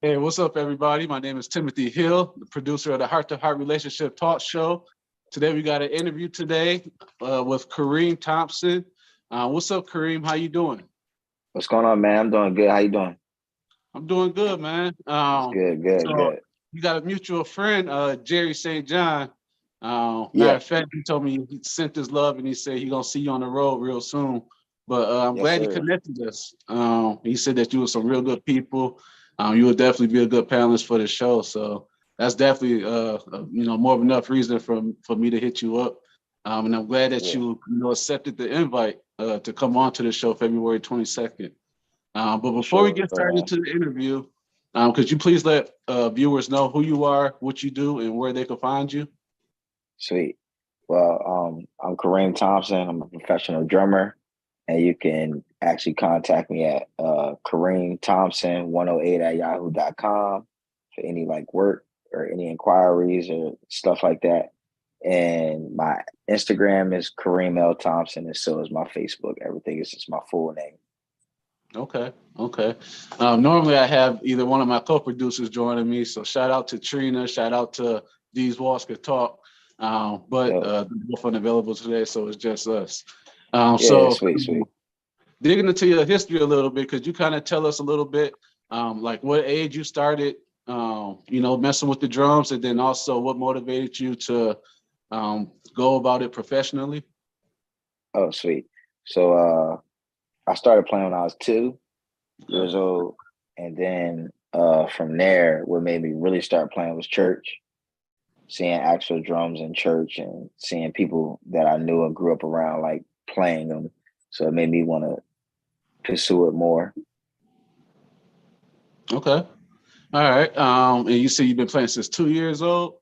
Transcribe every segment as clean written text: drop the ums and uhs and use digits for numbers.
Hey, what's up, everybody? My name is Timothy Hill, the producer of the Heart to Heart Relationship Talk Show. Today, we got an interview today with Kareem Thompson. What's up, Kareem? How you doing? What's going on, man? I'm doing good. How you doing? I'm doing good, man. Good. You got a mutual friend, Jerry St. John. Matter Yeah. of fact, he told me he sent his love and he said he's gonna see you on the road real soon. But I'm Yes, glad he sir. connected us. He said that you were some real good people. You would definitely be a good panelist for the show. So that's definitely more of enough reason for me to hit you up. And I'm glad that you accepted the invite to come on to the show February 22nd. But before we get started into the interview, could you please let viewers know who you are, what you do, and where they can find you? Sweet. Well, I'm Kareem Thompson. I'm a professional drummer, and you can actually contact me at Kareem Thompson 108 at yahoo.com for any work or any inquiries or stuff like that. And my Instagram is Kareem L. Thompson, and so is my Facebook. Everything is just my full name. Okay. Normally I have either one of my co-producers joining me. So shout out to Trina, shout out to Dee's Walsh Could Talk. But they're both unavailable today, so it's just us. Sweet. Digging into your history a little bit, could you kind of tell us a little bit, what age you started, messing with the drums, and then also what motivated you to go about it professionally? Oh, sweet. So I started playing when I was 2 years old, and then from there, what made me really start playing was church. Seeing actual drums in church and seeing people that I knew and grew up around playing them. So it made me want to pursue it more. Okay. All right. And you say you've been playing since 2 years old?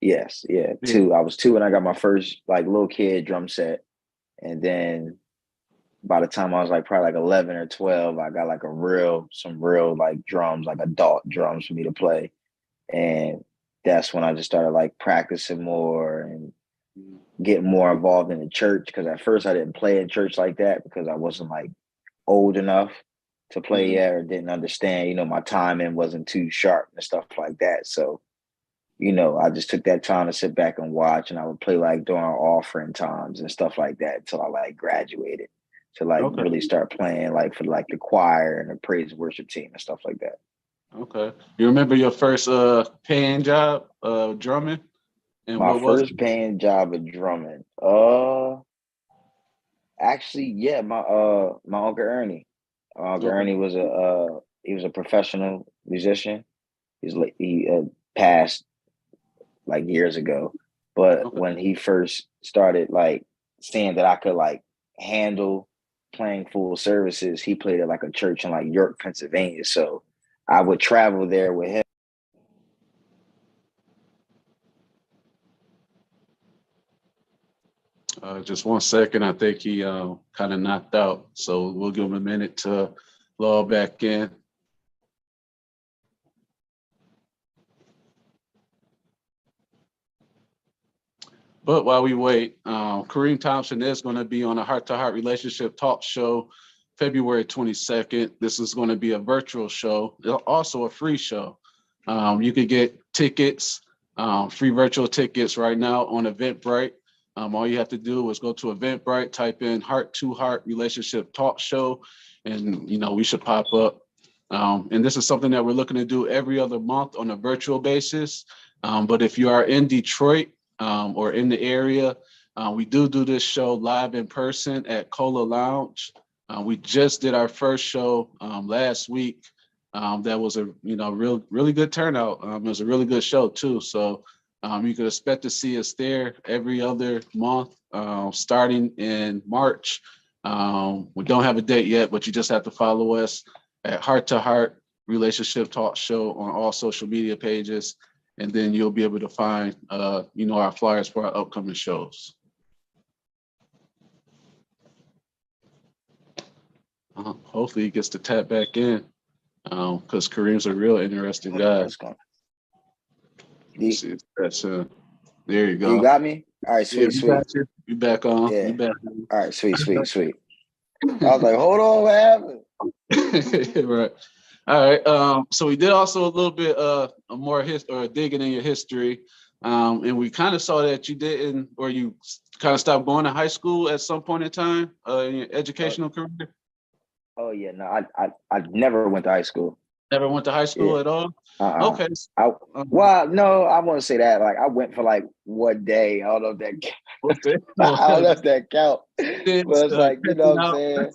Yes. Yeah. 2. I was 2 when I got my first little kid drum set. And then by the time I was probably 11 or 12, I got some real drums, adult drums for me to play. And that's when I just started practicing more and getting more involved in the church. Because at first I didn't play in church like that because I wasn't old enough to play yet, or didn't understand, my timing wasn't too sharp and stuff like that. So, I just took that time to sit back and watch, and I would play during offering times and stuff like that until I graduated to really start playing for the choir and the praise worship team and stuff like that. Okay. You remember your first paying job drumming? And my first paying job of drumming. Actually, yeah, my Uncle Ernie. Uncle Ernie was a professional musician. He passed years ago. But when he first started seeing that I could handle playing full services, he played at a church in York, Pennsylvania. So I would travel there with him. Just 1 second. I think he kind of knocked out. So we'll give him a minute to log back in. But while we wait, Kareem Thompson is going to be on a heart-to-heart relationship talk show February 22nd. This is going to be a virtual show, also a free show. You can get tickets, free virtual tickets right now on Eventbrite. All you have to do is go to Eventbrite, type in heart-to-heart relationship talk show, and we should pop up. And this is something that we're looking to do every other month on a virtual basis. But if you are in Detroit or in the area, we do this show live in person at Cola Lounge. We just did our first show last week. That was a really good turnout. It was a really good show too. So you can expect to see us there every other month, starting in March. We don't have a date yet, but you just have to follow us at Heart to Heart Relationship Talk Show on all social media pages, and then you'll be able to find our flyers for our upcoming shows. Hopefully he gets to tap back in, because Kareem's a real interesting guy. There you go. You got me? All right, sweet. You back on. Yeah. You back on. All right, sweet. I was hold on, what happened? Right. All right. So we did also a little bit a more digging in your history. And we kind of saw that you didn't, or you kind of stopped going to high school at some point in time in your Oh, educational career. oh yeah, no, I never went to high school. Never went to high Yeah. school at all. Uh-uh. Okay. I Um, well, no, I won't say that. Like I went for like 1 day. I don't know if that okay. I don't know if that count. It's, But it's like, you know catching what I'm up. saying?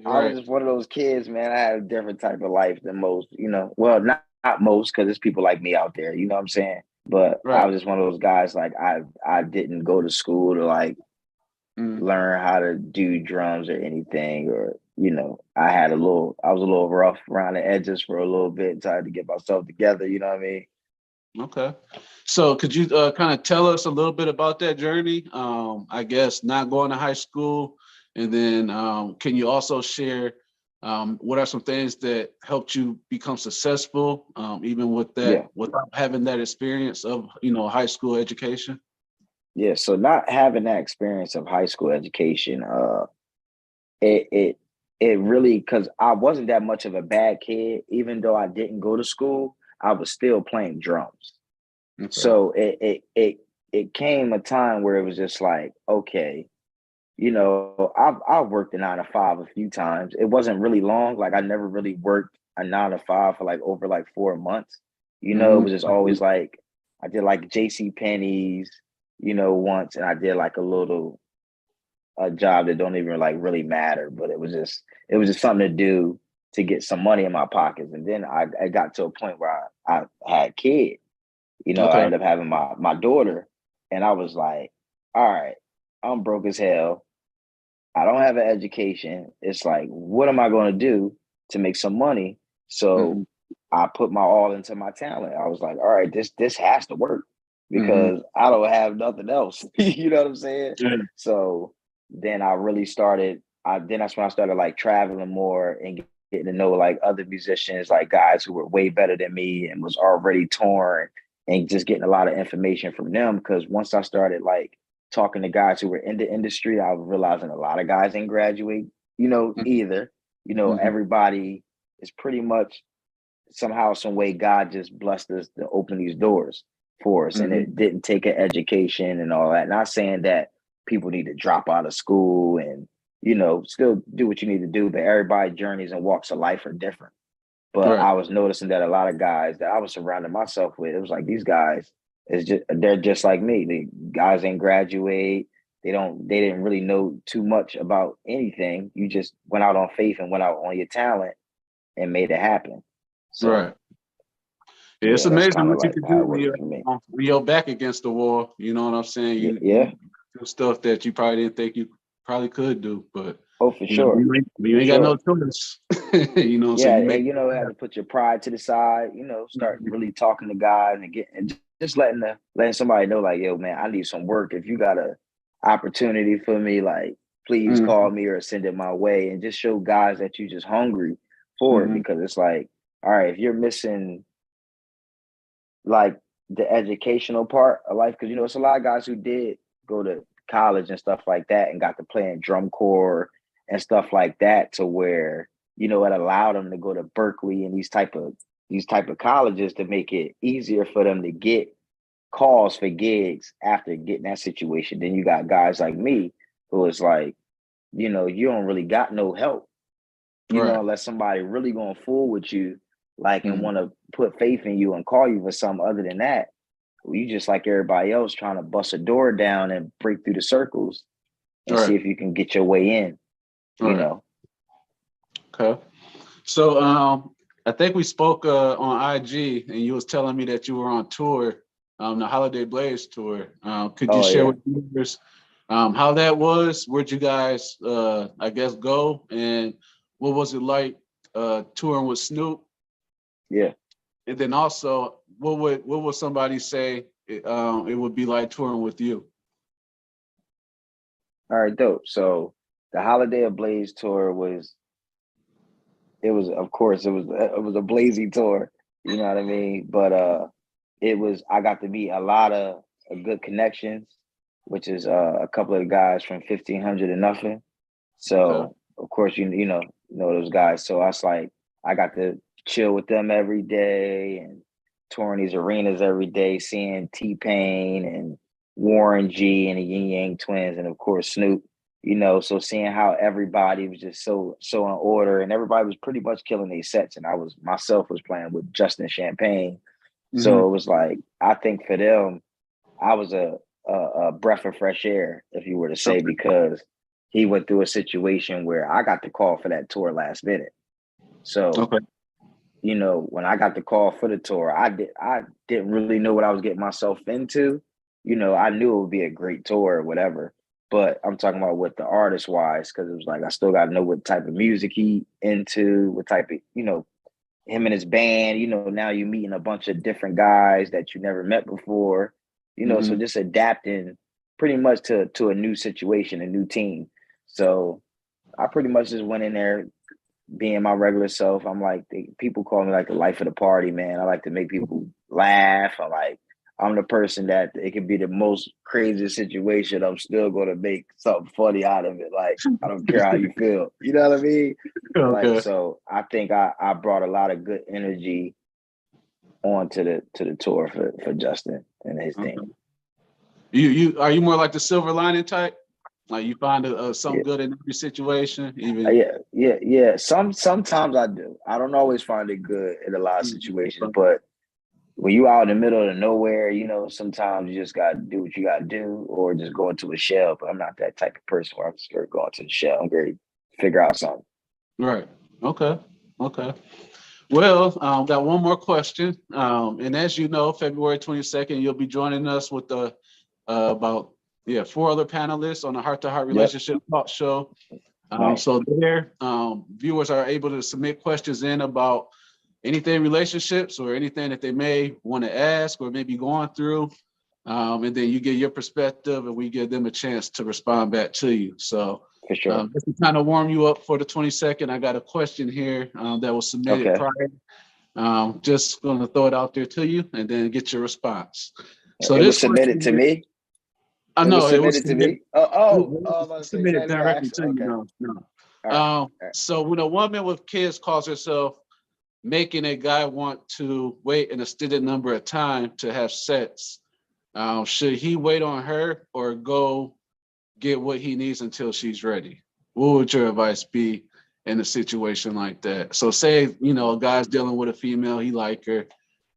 I was Right. just one of those kids, man. I had a different type of life than most, you know. Well, not most, because there's people like me out there, you know what I'm saying? But I Right. was just one of those guys, like I didn't go to school to like Mm, learn how to do drums or anything, or you know, I was a little rough around the edges for a little bit, tried to get myself together, you know what I mean? okay. So could you kind of tell us a little bit about that journey? I guess not going to high school, and then can you also share what are some things that helped you become successful, even with that, Yeah. without having that experience of high school education? Yeah. So not having that experience of high school education, it it it really, because I wasn't that much of a bad kid, even though I didn't go to school, I was still playing drums. Okay. So it came a time where it was just like, okay, you know, I've worked a 9 to 5 a few times. It wasn't really long. Like I never really worked a 9 to 5 for like over like 4 months. You know, it Hmm. was just always like I did like JC Penney's, you know, once, and I did like a job that don't even like really matter, but it was just something to do to get some money in my pockets. And then I got to a point where I had kids. You know, I Okay. ended up having my daughter, and I was like, all right, I'm broke as hell. I don't have an education. It's like, what am I going to do to make some money? So Hmm. I put my all into my talent. I was like, all right, this has to work Hmm. because I don't have nothing else. You know what I'm saying? Yeah. So then I really started. That's when I started like traveling more and getting to know like other musicians, like guys who were way better than me and was already touring, and just getting a lot of information from them. Because once I started like talking to guys who were in the industry, I was realizing a lot of guys didn't graduate, you know, either. You know, Hmm. everybody is pretty much somehow, some way, God just blessed us to open these doors for us. And Hmm. it didn't take an education and all that. Not saying that people need to drop out of school and, you know, still do what you need to do, but everybody's journeys and walks of life are different. But Right. I was noticing that a lot of guys that I was surrounding myself with, it was like these guys they're just like me. The guys ain't graduate. They didn't really know too much about anything. You just went out on faith and went out on your talent and made it happen. Right. So Yeah, it's yeah, that's amazing kind of what you like can how do it worked for me. when you're back against the wall. You know what I'm saying? Yeah, You yeah. do stuff that you probably didn't think you probably could do, but Oh, for sure. you For ain't got no sure. choice. So Yeah, you make and you know, had to put your pride to the side, you know, start really talking to guys and just letting somebody know, like, yo, man, I need some work. If you got a opportunity for me, like, please Mhm, call me or send it my way, and just show guys that you just hungry for it. mhm, Because it's like, all right, if you're missing like the educational part of life, because you know, it's a lot of guys who did go to college and stuff like that and got to play in drum corps and stuff like that, to where, you know, it allowed them to go to Berkeley and these type of colleges to make it easier for them to get calls for gigs after getting that situation. Then you got guys like me who is like, you know, you don't really got no help, you know, right. unless somebody really going to fool with you, like, and Mhm, want to put faith in you and call you for something other than that. Well, you just like everybody else trying to bust a door down and break through the circles and see right, if you can get your way in, you right. know. Okay. So I think we spoke on IG, and you was telling me that you were on tour, the Holiday Blaze tour. Could you Oh share yeah. with viewers how that was? Where'd you guys, I guess, go, and what was it like touring with Snoop? Yeah. And then also, what would somebody say it would be like touring with you? All right, dope. So the Holiday of Blaze tour of course it was a blazing tour, you know what I mean? But it was I got to meet a lot of good connections, which is a couple of the guys from 1500 and nothing. Okay. So of course you know those guys. So I was like I got to chill with them every day and touring these arenas every day, seeing T-Pain and Warren G and the Yin Yang Twins, and of course Snoop. So seeing how everybody was just so in order, and everybody was pretty much killing these sets, and I was playing with Justin Champagne. So it was like, I think for them, I was a breath of fresh air, if you were to say, because he went through a situation where I got the call for that tour last minute. So, when I got the call for the tour, I didn't really know what I was getting myself into. I knew it would be a great tour or whatever, but I'm talking about with the artist wise, because it was like, I still got to know what type of music he into, what type of, him and his band, now you're meeting a bunch of different guys that you never met before, so just adapting pretty much to a new situation, a new team. So I pretty much just went in there being my regular self. I'm like, people call me like the life of the party, man. I like to make people laugh. I'm the person that it could be the most crazy situation, I'm still going to make something funny out of it. Like, I don't care how you feel. You know what I mean? Okay. Like, so I think I brought a lot of good energy onto the tour for Justin and his team. You are you more like the silver lining type? Like, you find something good in every situation, even. Yeah. Sometimes I do. I don't always find it good in a lot of situations, but when you out in the middle of nowhere, sometimes you just gotta do what you gotta do, or just go into a shell. But I'm not that type of person where I'm just gonna go into the shell. I'm going to figure out something. Right. Okay. Well, got one more question. And as you know, February 22nd, you'll be joining us with about 4 other panelists on the Heart to Heart Relationship Talk Show. So there, viewers are able to submit questions in about anything relationships or anything that they may want to ask or maybe going through. And then you get your perspective and we give them a chance to respond back to you. So for sure. Just to kind of warm you up for the 22nd, I got a question here that was submitted prior. Just going to throw it out there to you and then get your response. So it was submitted to me? I know it was submitted to me. Submitted directly to you. No. All right. So when a woman with kids calls herself making a guy want to wait an extended number of time to have sex, should he wait on her or go get what he needs until she's ready? What would your advice be in a situation like that? So say, a guy's dealing with a female, he like her.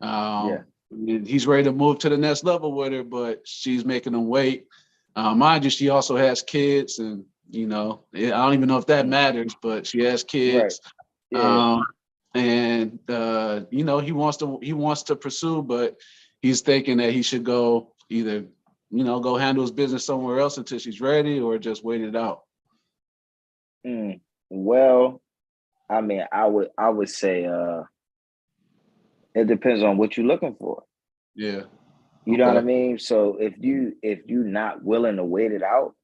And he's ready to move to the next level with her, but she's making him wait. Mind you, she also has kids, and I don't even know if that matters, but she has kids. Right. And he wants to pursue, but he's thinking that he should go either, go handle his business somewhere else until she's ready, or just wait it out. Well, I mean, I would say it depends on what you're looking for. Yeah. You know what I mean? So if you're not willing to wait it out,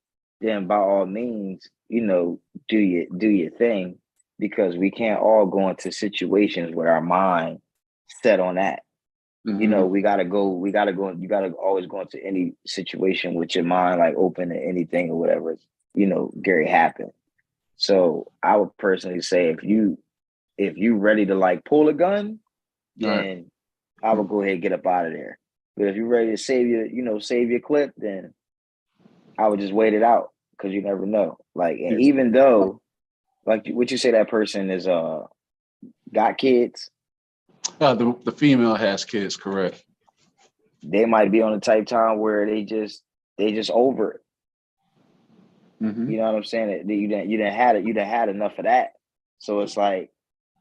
then by all means, do your thing, because we can't all go into situations with our mind set on that. We gotta always go into any situation with your mind like open to anything or whatever, Gary happened. So I would personally say if you ready to like pull a gun, then I would go ahead and get up out of there. But if you're ready to save your clip, then I would just wait it out, because you never know. Like, and even though, like, would you say that person is got kids? The female has kids, correct? They might be on a type time where they just over it. You know what I'm saying? You done had enough of that. So it's like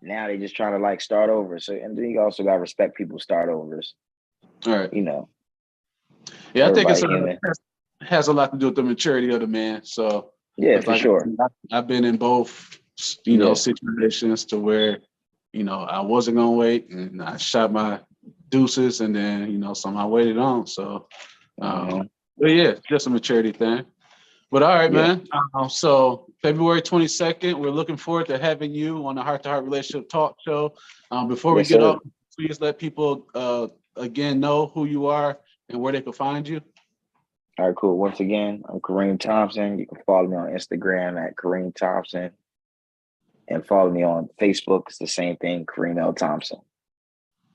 now they just trying to like start over. So, and then you also got to respect people's start overs. All right. Yeah, I think it has a lot to do with the maturity of the man. So for sure. I've been in both, situations to where, I wasn't gonna wait and I shot my deuces, and then somehow waited on. So, but just a maturity thing. But all right, man. So February 22nd, we're looking forward to having you on the Heart to Heart Relationship Talk Show. Before we get off, please let people again know who you are and where they can find you. All right, cool. Once again, I'm Kareem Thompson. You can follow me on Instagram at Kareem Thompson. and follow me on Facebook. It's the same thing, Kareem L. Thompson.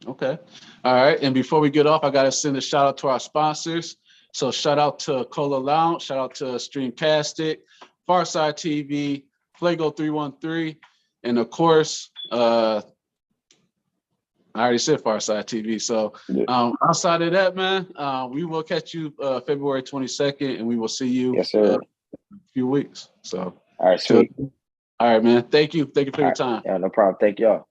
Okay. All right. And before we get off, I got to send a shout out to our sponsors. So shout out to Cola Lounge, shout out to Streamcastic, Pharcyde TV, Flago 313, and of course, I already said Pharcyde TV. So outside of that, man, we will catch you February 22nd, and we will see you Yes, sir. in a few weeks. So All right, sweet. All right, man. Thank you. Thank you for your time. Yeah, no problem. Thank y'all.